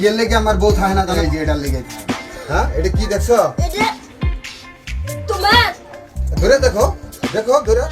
এর লেগে আমার বউ থাকে না জানো এই যে এটার লেগে। হ্যাঁ এটা কি দেখছো? এটা তোমার ধরে দেখো, দেখো ধরে।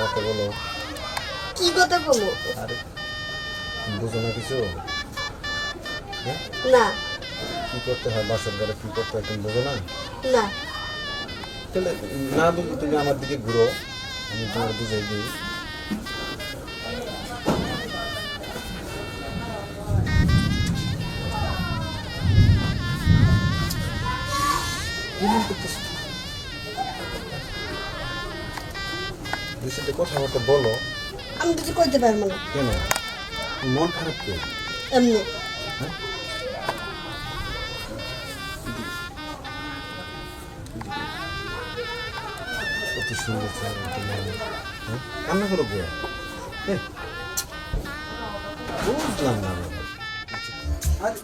কথাবার্তা বলো। কি কথা বলবো? আরে বুঝো না কিছু? হ্যাঁ? না কি করতে হয় বাসর ঘরে, কি করতে হয় তুমি বুঝো না? না তাহলে না বুঝলে তুমি আমার দিকে ঘুরো, আমি তোমার বুঝাই দিই। এমন করতেছো? দুই সাথে কথাবার্তা বলো। আমি কিছু কইতে পারবো না। কেন মন খারাপ কেন? এমনি কত সুন্দর চেহারা তোমার। হ্যাঁ? কান্না করো কে? হ্যাঁ? বুঝলাম না আমি। আরে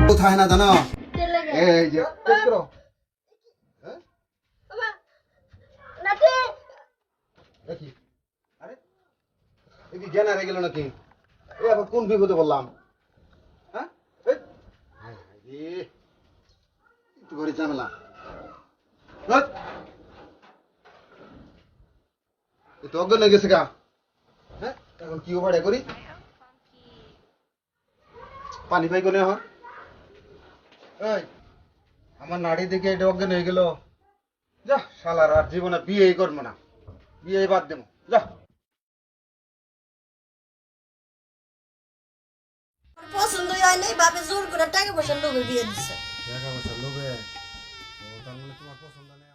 কোথায় না জানো? এই যে টেস্ট করো। হ্যাঁ? নাতি দেখি। আরে এ কি জ্ঞান হারিয়ে গেল নাকি? এ আবার কোন বিপদে বললাম? হ্যাঁ? এই, হায় হায় রে, একটু ঘরে ঝামেলা। হ্যাঁ? এ তো অজ্ঞান হয়ে গেছে গা। হ্যাঁ? এখন কি উপায় করি? পানি পাই কোনে হ্যাঁ? এই আমার নাড়ি দেখে এটা অজ্ঞান হয়ে গেল। যা শালার আর জীবনে বিয়েই করবো না, বিয়ে বাদ দেবো। যা পছন্দই হয় নাই, বাপে জোর করে টাকা পয়সা লোভে বিয়ে দিছে। টাকা পয়সা লোভে, ও তার মানে তোমার পছন্দ নেই।